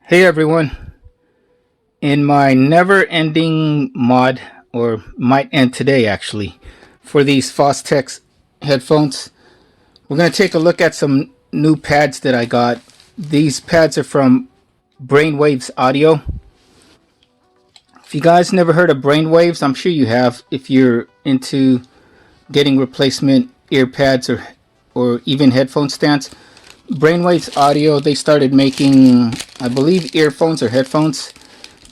Hey everyone, in my never-ending mod, or might end today actually, for these Fostex headphones, we're going to take a look at some new pads that I got. These pads are from Brainwavz Audio. If you guys never heard of Brainwavz, I'm sure you have if you're into getting replacement earpads or even headphone stands. Brainwavz Audio, they started making, I believe, earphones or headphones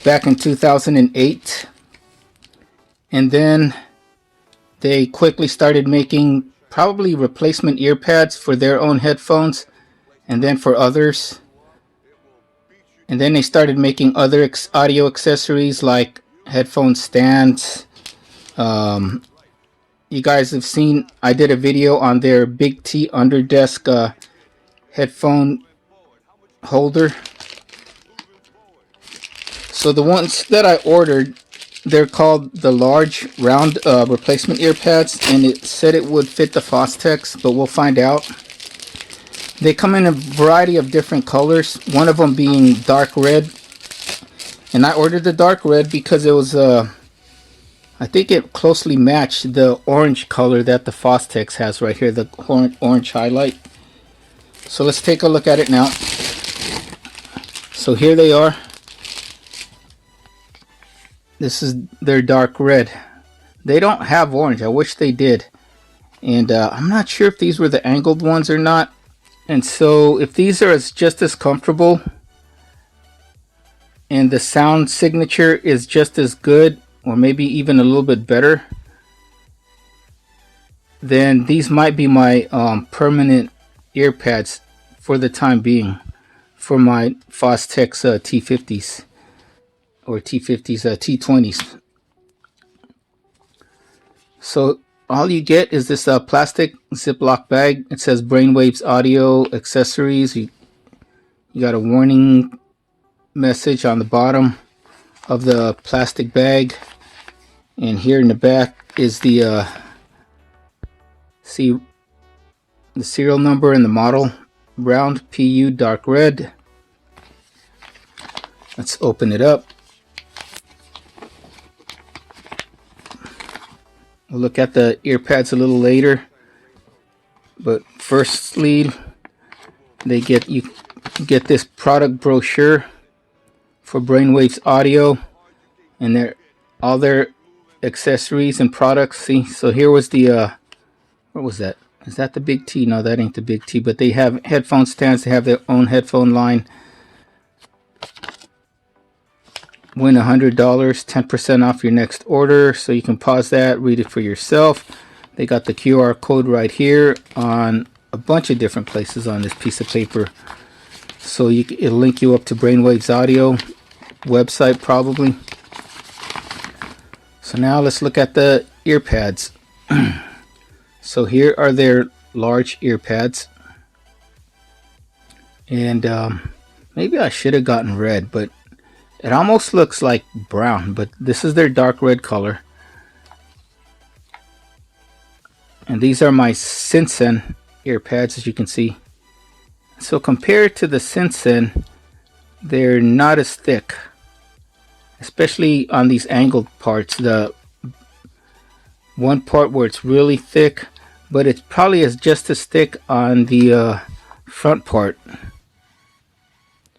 back in 2008, and then they quickly started making probably replacement earpads for their own headphones and then for others, and then they started making other audio accessories like headphone stands. You guys have seen, I did a video on their Big T Underdesk headphone holder. So the ones that I ordered, they're called the large round replacement earpads, and it said it would fit the Fostex, but we'll find out. They come in a variety of different colors, one of them being dark red, and I ordered the dark red because it was I think it closely matched the orange color that the Fostex has right here, the orange highlight. So let's take a look at it now. So here they are. This is their dark red. They don't have orange. I wish they did. And I'm not sure if these were the angled ones or not. And so if these are just as comfortable and the sound signature is just as good, or maybe even a little bit better, then these might be my permanent earpads for the time being for my Fostex T50s or T50s, T20s. So all you get is this plastic Ziploc bag. It says Brainwavz Audio Accessories. You got a warning message on the bottom of the plastic bag, and here in the back is the see the serial number and the model. Round PU dark red. Let's open it up. We'll look at the earpads a little later, but firstly, you get this product brochure for Brainwavz Audio, and all their accessories and products. See, so here was the what was that? Is that the Big T? No, that ain't the Big T, but they have headphone stands. They have their own headphone line. Win $100, 10% off your next order. So you can pause that, read it for yourself. They got the QR code right here on a bunch of different places on this piece of paper. So it'll link you up to Brainwavz Audio website probably. So now let's look at the earpads. So here are their large earpads, and maybe I should have gotten red, but it almost looks like brown, but this is their dark red color. And these are my Sinsen earpads, as you can see. So compared to the Sinsen, they're not as thick, especially on these angled parts. The one part where it's really thick, but it probably is just as thick on the front part.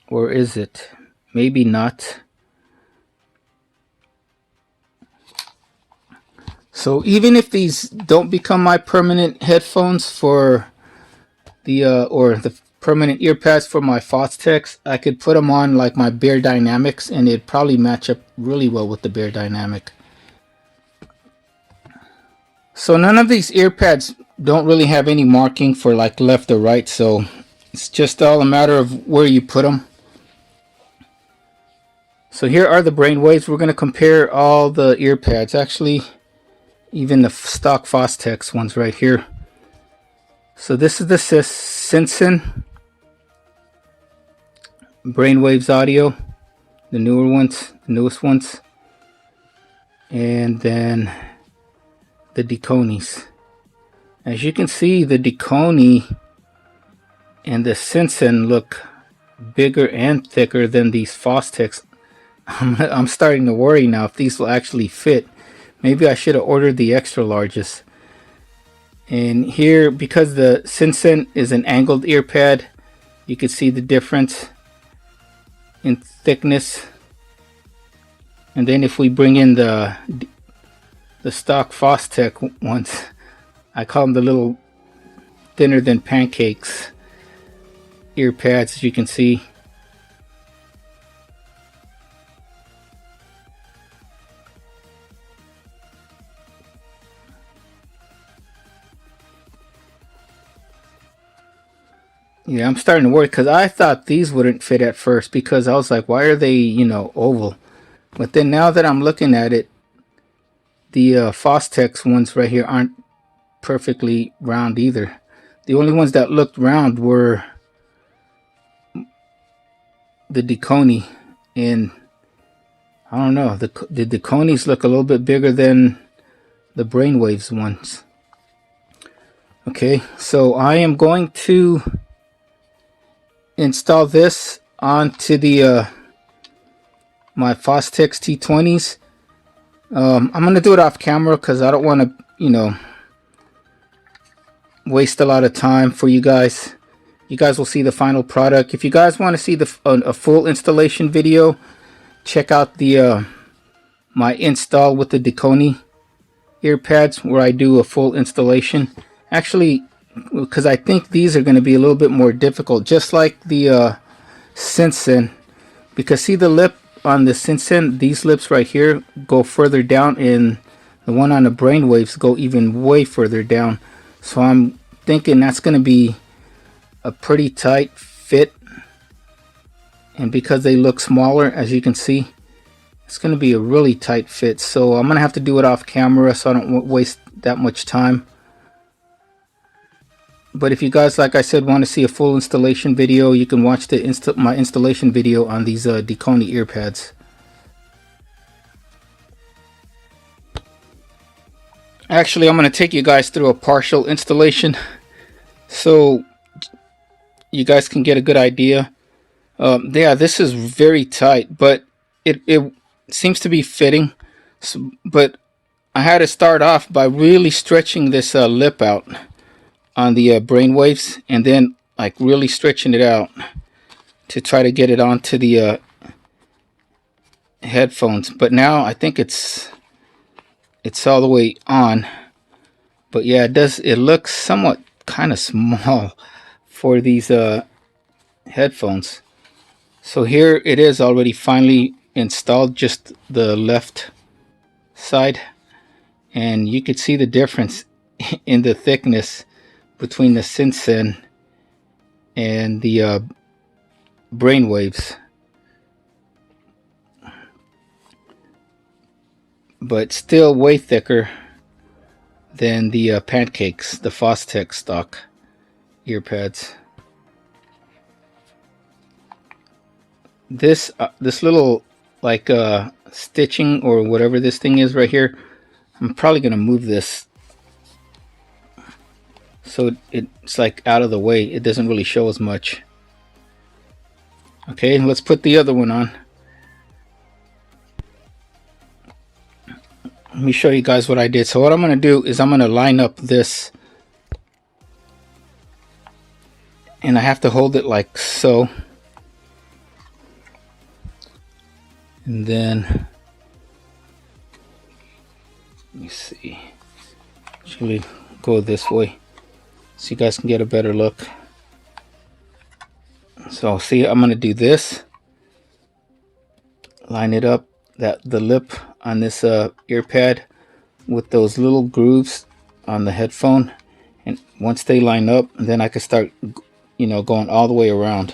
Or is it? Maybe not. So even if these don't become my permanent headphones for the or the permanent earpads for my Fostex, I could put them on like my Bear Dynamics, and it'd probably match up really well with the Bear Dynamic. So none of these earpads don't really have any marking for like left or right, so it's just all a matter of where you put them. So here are the Brainwavz. We're going to compare all the earpads, actually even the stock Fostex ones right here. So this is the Sinsen Brainwavz Audio, the newer ones, the newest ones, and then the Deconis. As you can see, the Deconi and the Sinsen look bigger and thicker than these Fostex. I'm starting to worry now if these will actually fit. Maybe I should have ordered the extra larges. And here, because the Sinsen is an angled ear pad, you can see the difference in thickness. And then if we bring in the stock Fostex ones, I call them the little thinner than pancakes ear pads, as you can see. Yeah, I'm starting to worry because I thought these wouldn't fit at first because I was like, why are they, oval? But then now that I'm looking at it, the Fostex ones right here aren't perfectly round either. The only ones that looked round were the Deconi, and I don't know, the Deconis look a little bit bigger than the Brainwavz ones. Okay, so I am going to install this onto the my Fostex T20s. I'm going to do it off camera because I don't want to, waste a lot of time for you guys. You guys will see the final product. If you guys want to see a full installation video, check out the my install with the Deconi earpads where I do a full installation. Actually, because I think these are going to be a little bit more difficult, just like the Sinsen. Because see the lip on the Sinsen, these lips right here go further down, and the one on the Brainwavz go even way further down. So I'm thinking that's going to be a pretty tight fit, and because they look smaller, as you can see, it's going to be a really tight fit. So I'm going to have to do it off camera so I don't waste that much time. But if you guys, like I said, want to see a full installation video, you can watch my installation video on these Deconi earpads. Actually, I'm going to take you guys through a partial installation so you guys can get a good idea. Yeah, this is very tight, but it seems to be fitting. So, but I had to start off by really stretching this lip out on the Brainwavz, and then like really stretching it out to try to get it onto the headphones. But now I think it's all the way on. But yeah, it looks somewhat kind of small for these headphones. So here it is already finally installed, just the left side, and you could see the difference in the thickness between the Sinsen and the Brainwavz. But still way thicker than the pancakes, the Fostex stock earpads. This little like stitching or whatever this thing is right here, I'm probably gonna move this so it's like out of the way. It doesn't really show as much. Okay, let's put the other one on. Let me show you guys what I did. So what I'm going to do is I'm going to line up this, and I have to hold it like so, and then let me see, actually go this way so you guys can get a better look. So see, I'm going to do this, line it up, the lip on this ear pad with those little grooves on the headphone, and once they line up, then I can start going all the way around.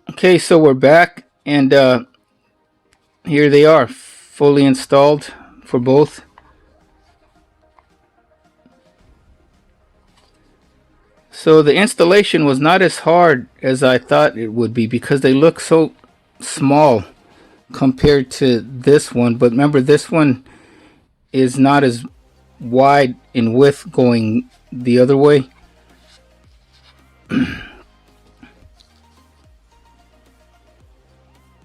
Okay, so we're back, and here they are, fully installed for both. So the installation was not as hard as I thought it would be because they look so small compared to this one. But remember, this one is not as wide in width going the other way.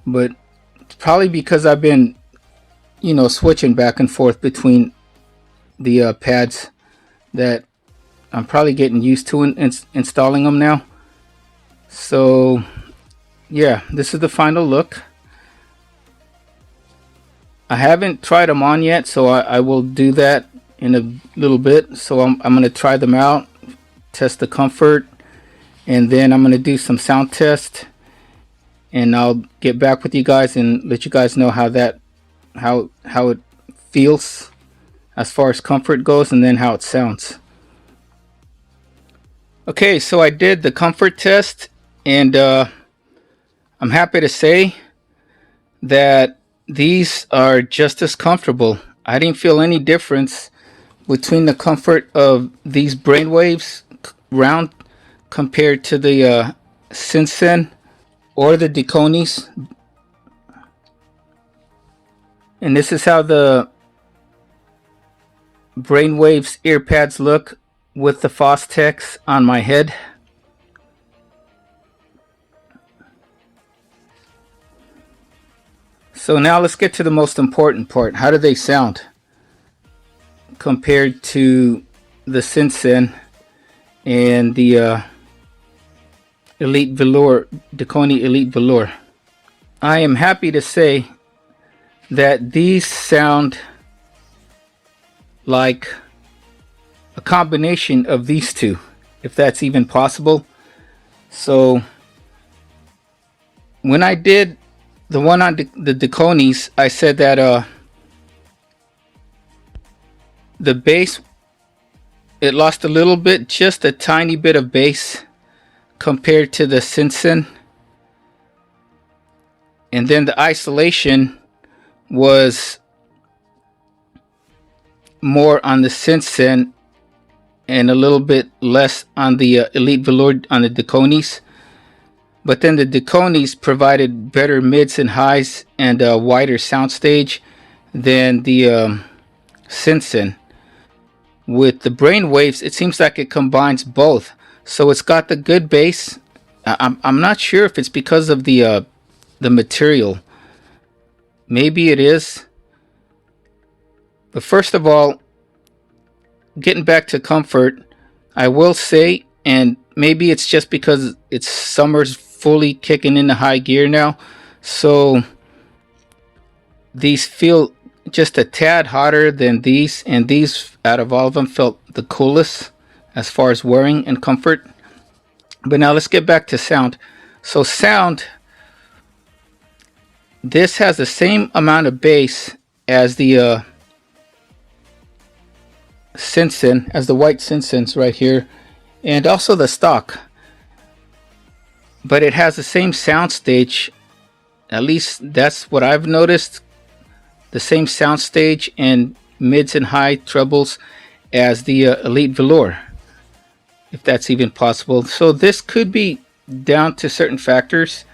But probably because I've been, switching back and forth between the pads, that I'm probably getting used to installing them now. So yeah, this is the final look. I haven't tried them on yet, so I will do that in a little bit. So I'm going to try them out, test the comfort, and then I'm going to do some sound test, and I'll get back with you guys and let you guys know how it feels as far as comfort goes, and then how it sounds. Okay, so I did the comfort test, and I'm happy to say that these are just as comfortable. I didn't feel any difference between the comfort of these Brainwavz round compared to the Sinsen or the Deconis. And this is how the Brainwavz earpads look with the Fostex on my head. So now let's get to the most important part. How do they sound compared to the Sinsen and the Elite Velour, Deconi Elite Velour? I am happy to say that these sound like a combination of these two, if that's even possible. So when I did the one on the Deconis, I said that the bass, it lost a little bit, just a tiny bit of bass compared to the Sinsen. And then the isolation was more on the Sinsen and a little bit less on the Elite Velour on the Deconis. But then the Deconis provided better mids and highs and a wider soundstage than the Sinsen. With the Brainwavz, it seems like it combines both. So it's got the good bass. I'm not sure if it's because of the material. Maybe it is. But first of all, getting back to comfort, I will say, and maybe it's just because it's summer's fully kicking into high gear now, so these feel just a tad hotter than these, and these out of all of them felt the coolest as far as wearing and comfort. But now let's get back to sound. So sound, this has the same amount of bass as the Sinsen, as the white Sinsens right here, and also the stock. But it has the same soundstage, at least that's what I've noticed, the same soundstage and mids and high trebles as the Elite Velour, if that's even possible. So this could be down to certain factors,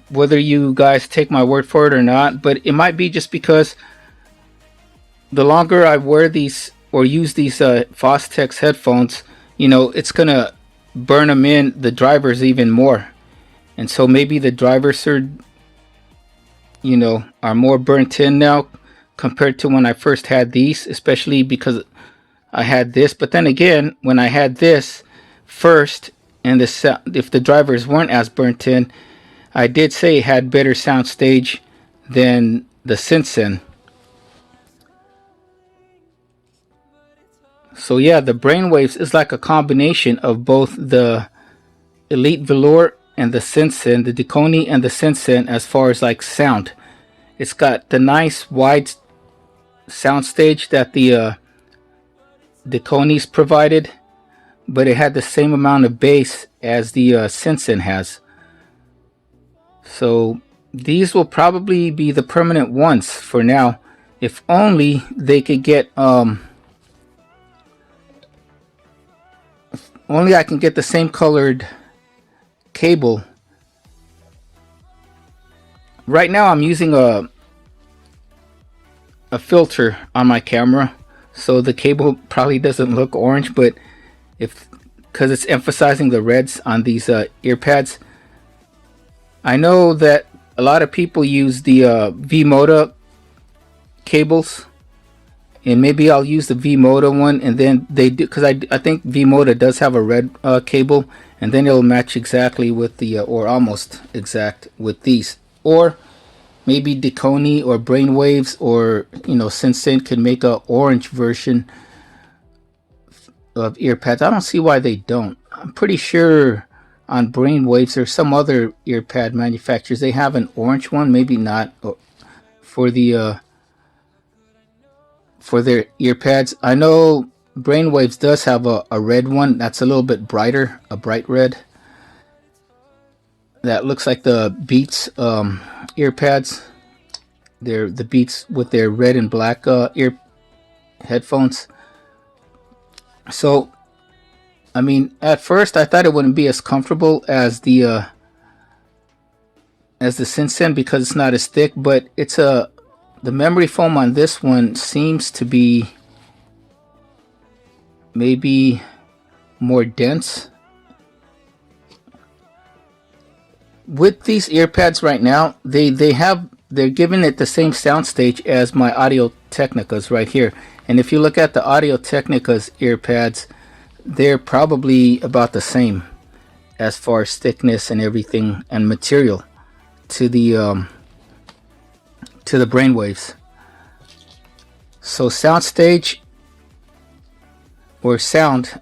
whether you guys take my word for it or not, but it might be just because the longer I wear these or use these Fostex headphones, it's gonna burn them in, the drivers, even more. And so maybe the drivers are more burnt in now compared to when I first had these, especially because I had this. But then again, when I had this first, and if the drivers weren't as burnt in, I did say it had better sound stage than the Sinsen. So yeah, the Brainwavz is like a combination of both the Elite Velour and the Sinsen, the Deconi and the Sinsen, as far as like sound. It's got the nice wide soundstage that the Deconis provided, but it had the same amount of bass as the Sinsen has. So these will probably be the permanent ones for now. If only they could get only I can get the same colored cable. Right now I'm using a filter on my camera, so the cable probably doesn't look orange, but if because it's emphasizing the reds on these Earpads. I know that a lot of people use the V-Moda cables, and maybe I'll use the V-Moda one, and then they do, because I think V-Moda does have a red cable, and then it'll match exactly with the or almost exact with these. Or maybe Deconi or Brainwavz or Sensei can make a orange version of Earpads. I don't see why they don't. I'm pretty sure on Brainwavz or some other Earpad manufacturers they have an orange one, maybe not for the for their Earpads. I know Brainwavz does have a red one that's a little bit brighter, a bright red. That looks like the Beats Earpads. They're the Beats with their red and black ear headphones. So, I mean, at first I thought it wouldn't be as comfortable as the Sensei because it's not as thick, but it's the memory foam on this one seems to be maybe more dense. With these Earpads right now, they're giving it the same soundstage as my Audio Technicas right here. And if you look at the Audio Technica's Earpads, they're probably about the same as far as thickness and everything and material to the Brainwavz. So soundstage or sound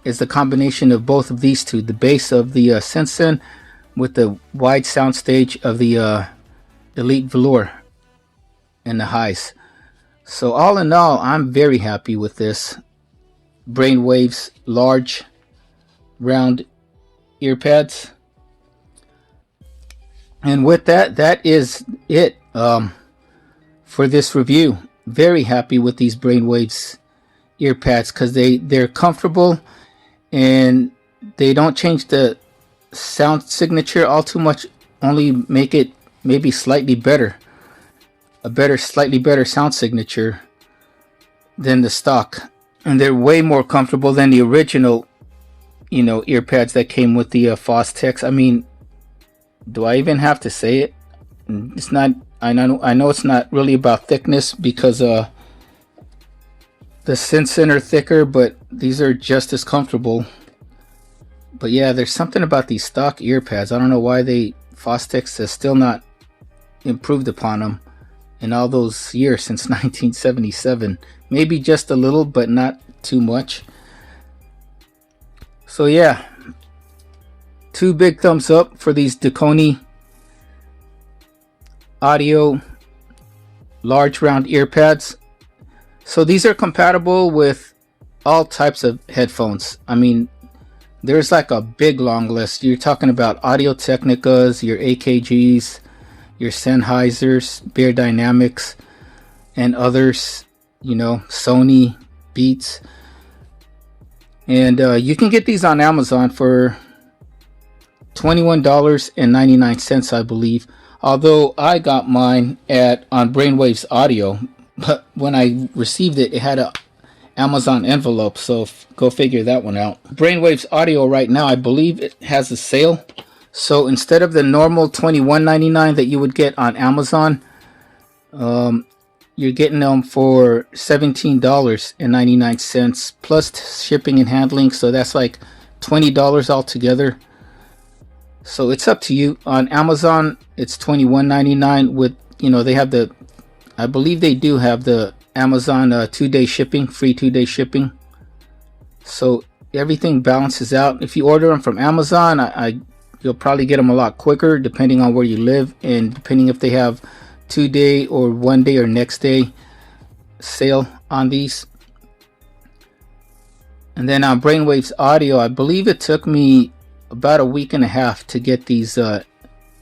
is the combination of both of these two. The bass of the Sensei with the wide soundstage of the Elite Velour and the highs. So all in all, I'm very happy with this Brainwavz large round Earpads. And with that, that is it for this review. Very happy with these Brainwavz Earpads because they're comfortable and they don't change the sound signature all too much, only make it maybe slightly better, slightly better sound signature than the stock. And they're way more comfortable than the original Earpads that came with the Fostex. I mean, do I even have to say it? It's not, I know it's not really about thickness because the Sensei are thicker, but these are just as comfortable. But yeah, there's something about these stock Earpads. I don't know why Fostex has still not improved upon them in all those years since 1977. Maybe just a little, but not too much. So yeah, 2 big thumbs up for these Deconi Audio large round Earpads. So these are compatible with all types of headphones. I mean, there's like a big long list. You're talking about Audio Technicas, your AKGs, your Sennheisers, Bear Dynamics, and others, Sony, Beats. And you can get these on Amazon for $21.99, I believe. Although I got mine on Brainwavz Audio, but when I received it, it had a Amazon envelope, so go figure that one out. Brainwavz Audio right now, I believe it has a sale. So instead of the normal $21.99 that you would get on Amazon, you're getting them for $17.99 plus shipping and handling. So that's like $20 altogether. So it's up to you. On Amazon, it's $21.99 with, they have the, I believe they do have the Amazon 2-day shipping, free 2-day shipping. So everything balances out. If you order them from Amazon, you'll probably get them a lot quicker depending on where you live and depending if they have 2-day or 1-day or next day sale on these. And then on Brainwavz Audio, I believe it took me about a week and a half to get these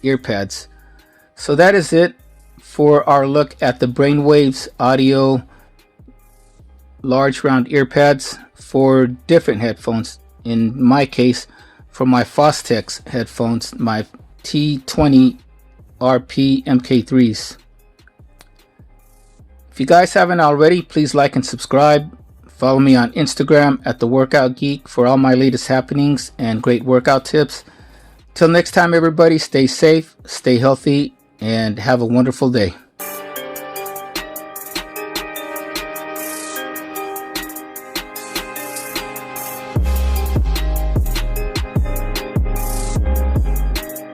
Earpads. So that is it for our look at the Brainwavz Audio large round Earpads for different headphones. in my case, for my Fostex headphones, my T20 RP MK3s. If you guys haven't already, please like and subscribe. Follow me on Instagram at The Workout Geek for all my latest happenings and great workout tips. Till next time, everybody, stay safe, stay healthy, and have a wonderful day.